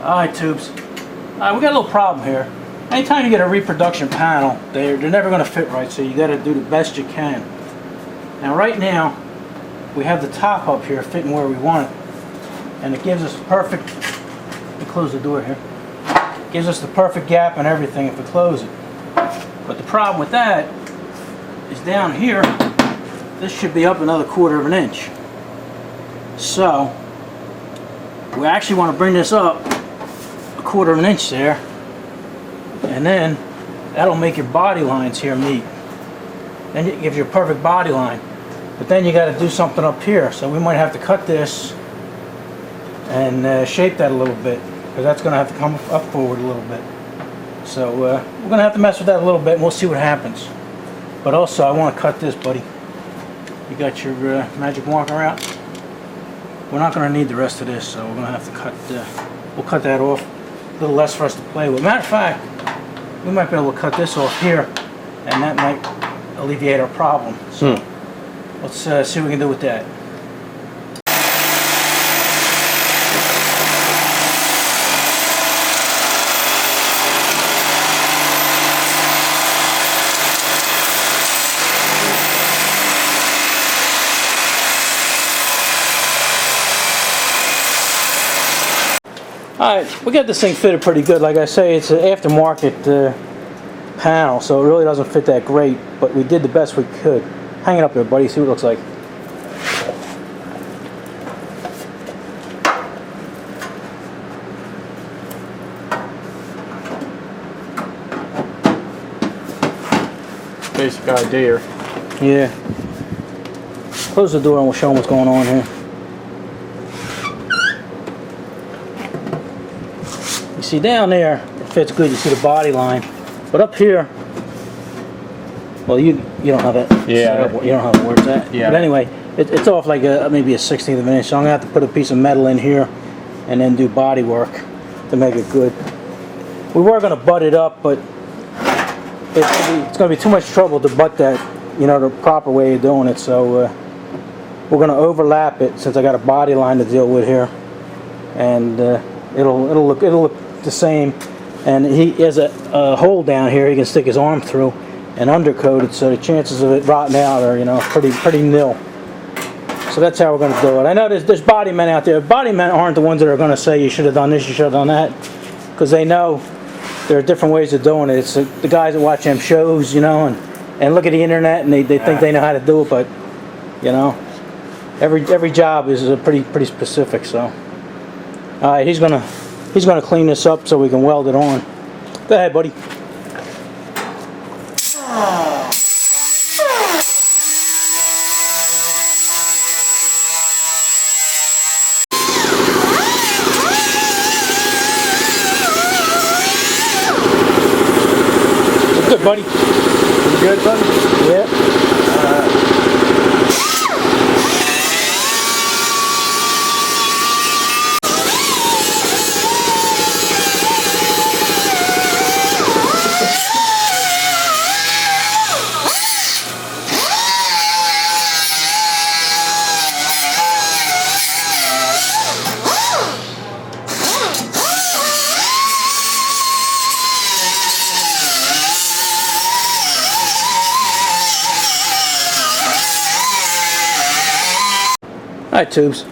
Alright, tubes. Alright, we got a little problem here. Anytime you get a reproduction panel, they're never going to fit right, so you got to do the best you can. Now right now, we have the top up here fitting where we want it. And it gives us perfect, let me close the door here. It gives us the perfect gap and everything if we close it. But the problem with that is down here, this should be up another 1/4 of an inch. So, we actually want to bring this up 1/4 of an inch there, and then that'll make your body lines here meet. Then it gives you a perfect body line. But then you got to do something up here, so we might have to cut this and shape that a little bit, because that's going to have to come up forward a little bit. So we're going to have to mess with that a little bit, and we'll see what happens. But also, I want to cut this, buddy. You got your magic marker out? We're not going to need the rest of this, so we're going to have to cut. We'll cut that off. A little less for us to play with. Matter of fact, we might be able to cut this off here, and that might alleviate our problem. So let's see what we can do with that. Alright, we got this thing fitted pretty good. Like I say, it's an aftermarket panel, so it really doesn't fit that great, but we did the best we could. Hang it up there, buddy, see what it looks like. Basic idea. Yeah. Close the door and we'll show them what's going on here. You see down there, it fits good. You see the body line, but up here, well, you don't have that. Yeah. You don't have where it's at. Yeah. But anyway, it's off like maybe a 1/16 of an inch. So I'm gonna have to put a piece of metal in here, and then do body work to make it good. We were gonna butt it up, but it's gonna be too much trouble to butt that, the proper way of doing it. So we're gonna overlap it, since I got a body line to deal with here, and it'll look the same. And he has a hole down here he can stick his arm through, and undercoated, so the chances of it rotting out are pretty nil. So that's how we're going to do it. I know there's body men out there. Body men aren't the ones that are going to say you should have done this, you should have done that, because they know there are different ways of doing it. It's the guys that watch them shows, and look at the internet, and they think they know how to do it, but every job is pretty specific. So all right, he's gonna clean this up so we can weld it on. Go ahead, buddy. Good, buddy. You good, buddy? Yeah. Alright, tubes,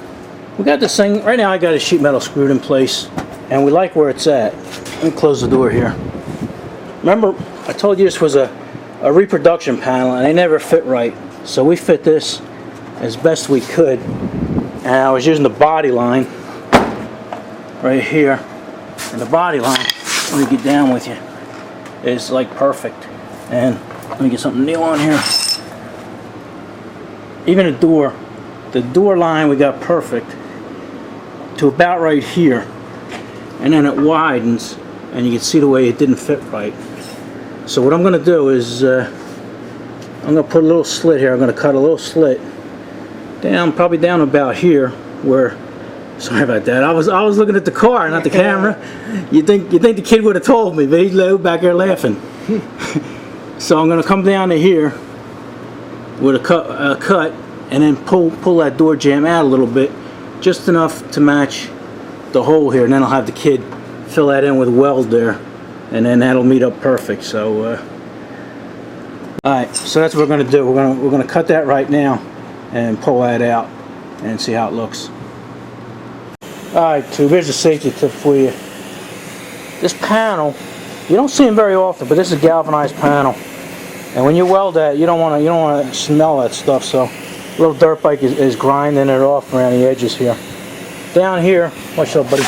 we got this thing, right now I got a sheet metal screwed in place, and we like where it's at. Let me close the door here. Remember, I told you this was a reproduction panel, and they never fit right, so we fit this as best we could, and I was using the body line right here, and the body line, let me get down with you, is like perfect. And let me get something new on here. Even the door line we got perfect to about right here, and then it widens, and you can see the way it didn't fit right. So what I'm going to do is I'm going to put a little slit here. I'm going to cut a little slit down, probably down about here, where, sorry about that, I was looking at the car, not the camera. You think the kid would have told me, but he's back there laughing. So I'm going to come down to here with a cut, and then pull that door jamb out a little bit, just enough to match the hole here, and then I'll have the kid fill that in with weld there, and then that'll meet up perfect. So alright, so that's what we're gonna do. We're gonna cut that right now and pull that out and see how it looks. Alright, tube, here's a safety tip for you. This panel, you don't see them very often, but this is a galvanized panel. And when you weld that, you don't want to smell that stuff. So Lil Dirtbike is grinding it off around the edges here. Down here, watch out, buddy.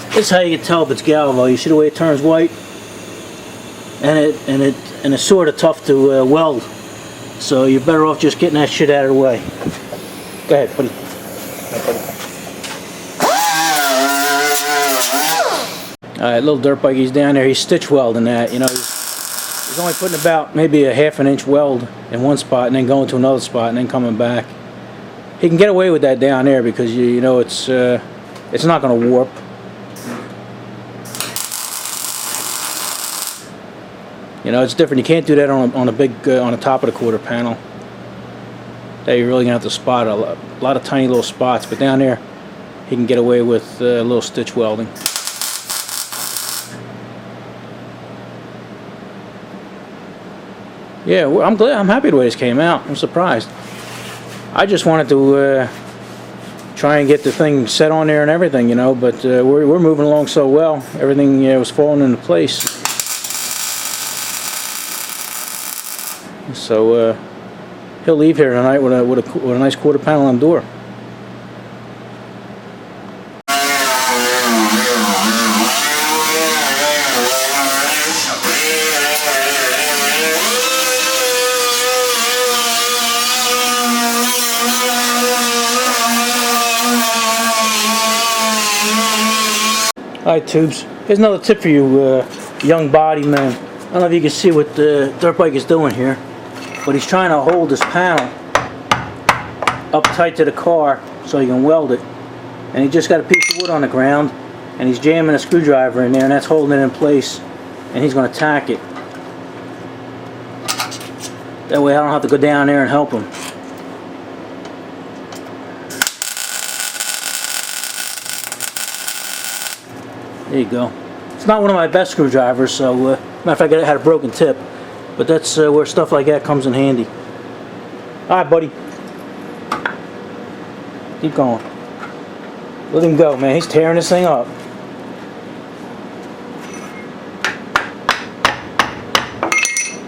This is how you can tell if it's galvo. You see the way it turns white, and it's sort of tough to weld. So you're better off just getting that shit out of the way. Go ahead, buddy. Alright, Lil Dirtbike, he's down there. He's stitch welding that. You know, he's only putting about maybe a ½ inch weld in one spot, and then going to another spot, and then coming back. He can get away with that down there because you know it's not going to warp. You know, it's different. You can't do that on a big on the top of the quarter panel. There you're really gonna have to spot a lot of tiny little spots. But down there, he can get away with a little stitch welding. Yeah, I'm happy the way this came out. I'm surprised. I just wanted to try and get the thing set on there and everything, you know. But we're moving along so well. Everything was falling into place. So he'll leave here tonight with a nice quarter panel on door. Alright, tubes, here's another tip for you young body men. I don't know if you can see what the Dirtbike is doing here, but he's trying to hold this panel up tight to the car so he can weld it. And he just got a piece of wood on the ground, and he's jamming a screwdriver in there, and that's holding it in place, and he's going to tack it. That way I don't have to go down there and help him. There you go. It's not one of my best screwdrivers, so matter of fact, I had a broken tip, but that's where stuff like that comes in handy. Alright, buddy. Keep going. Let him go, man. He's tearing this thing up.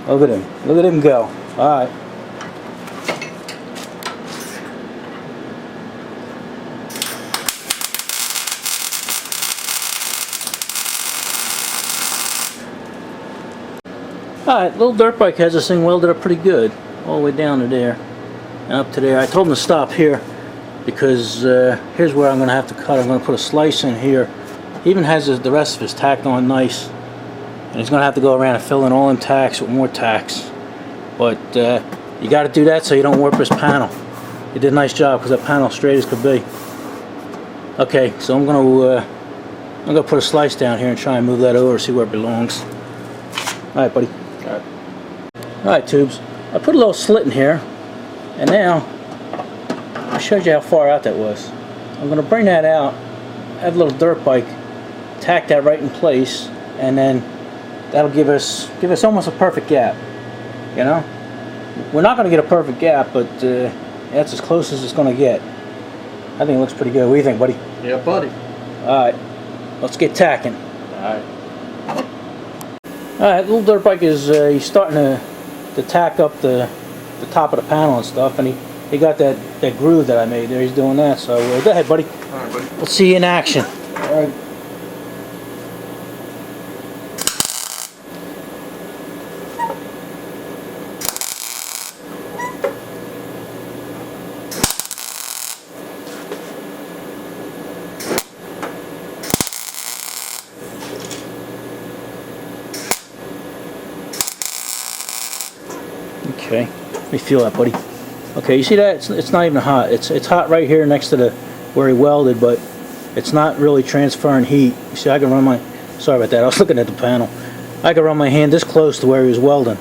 Look at him. Look at him go. Alright. Alright, Lil Dirtbike has this thing welded up pretty good, all the way down to there and up to there. I told him to stop here because here's where I'm going to have to cut. I'm going to put a slice in here. He even has the rest of his tacked on nice, and he's going to have to go around and fill in all them tacks with more tacks. But you got to do that so you don't warp this panel. He did a nice job because that panel straight as could be. Okay, so I'm going to put a slice down here and try and move that over, see where it belongs. Alright, buddy. Alright, tubes. I put a little slit in here, and now I showed you how far out that was. I'm going to bring that out, have a little Dirtbike, tack that right in place, and then that'll give us almost a perfect gap. You know, we're not going to get a perfect gap, but that's as close as it's going to get. I think it looks pretty good. What do you think, buddy? Yeah, buddy. All right, let's get tacking. All right. All right, Lil Dirtbike is he's starting to tack up the top of the panel and stuff, and he got that groove that I made there. He's doing that. So go ahead, buddy. All right, buddy. Let's see you in action. All right. Okay, let me feel that, buddy. Okay, you see that? It's not even hot. It's hot right here next to where he welded, but it's not really transferring heat. You see, I can run my... Sorry about that. I was looking at the panel. I can run my hand this close to where he was welding,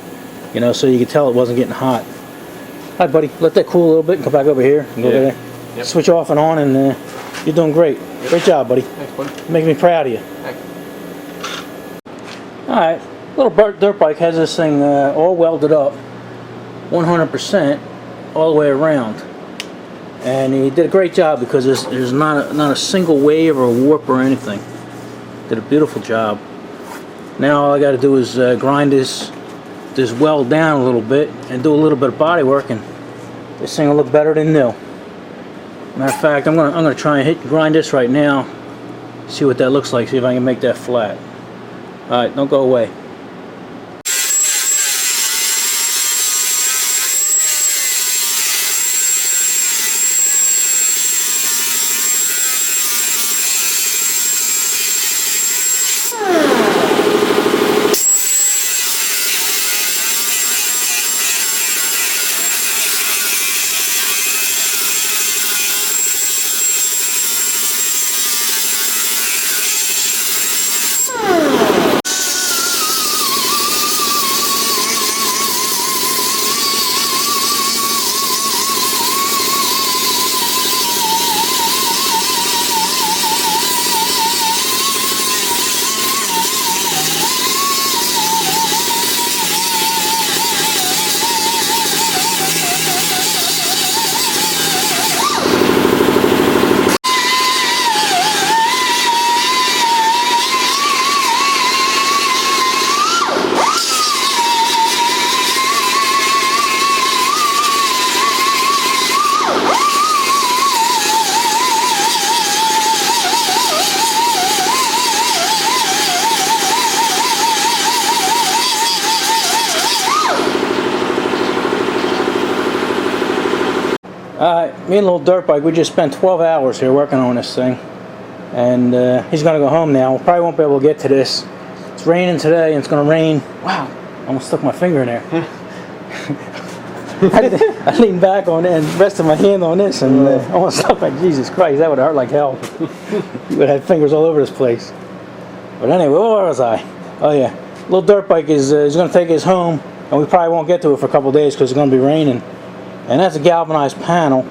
you know, so you could tell it wasn't getting hot. All right, buddy. Let that cool a little bit and come back over here and go over there. Yep. Switch off and on, and you're doing great. Yep. Great job, buddy. Thanks, buddy. You're making me proud of you. Thanks. Alright, little dirt bike has this thing all welded up 100% all the way around. And he did a great job because there's not a single wave or warp or anything. Did a beautiful job. Now all I got to do is grind this weld down a little bit and do a little bit of body work, and this thing will look better than new. Matter of fact, I'm gonna try and grind this right now. See what that looks like. See if I can make that flat. All right, don't go away. Me and Lil Dirtbike, we just spent 12 hours here working on this thing, and he's gonna go home now. We probably won't be able to get to this. It's raining today, and it's gonna rain. Wow, I almost stuck my finger in there. I leaned back on it and rested my hand on this, and I almost stuck my, Jesus Christ, that would have hurt like hell. You would have had fingers all over this place. But anyway, where was I? Oh yeah, Lil Dirtbike is gonna take his home, and we probably won't get to it for a couple of days because it's gonna be raining. And that's a galvanized panel,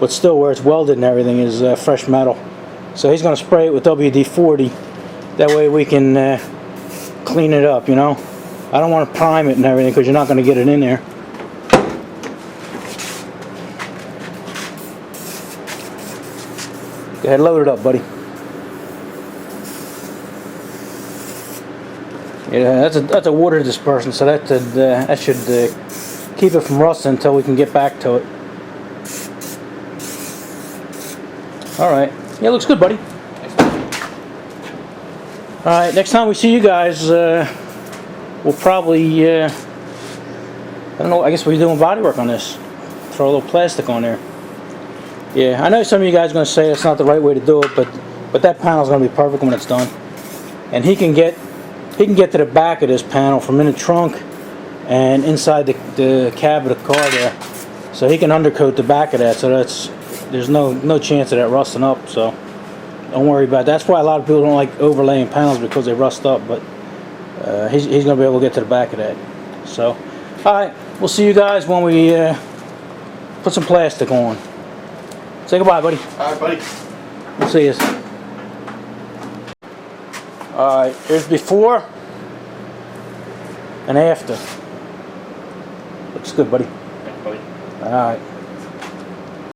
but still where it's welded and everything is fresh metal. So he's going to spray it with WD-40. That way we can clean it up, you know. I don't want to prime it and everything because you're not going to get it in there. Go ahead, load it up, buddy. Yeah, that's a water dispersant, so that should keep it from rusting until we can get back to it. Alright. Yeah, it looks good, buddy. Alright, next time we see you guys, we'll probably, I don't know, I guess we'll be doing body work on this. Throw a little plastic on there. Yeah, I know some of you guys are going to say that's not the right way to do it, but that panel's going to be perfect when it's done. And he can get to the back of this panel from in the trunk and inside the cab of the car there, so he can undercoat the back of that. So there's no chance of that rusting up. So don't worry about that. That's why a lot of people don't like overlaying panels, because they rust up. But he's gonna be able to get to the back of that. So all right, we'll see you guys when we put some plastic on. Say goodbye, buddy. All right, buddy. We'll see you. All right, here's before and after. Looks good, buddy. Thanks, buddy. All right.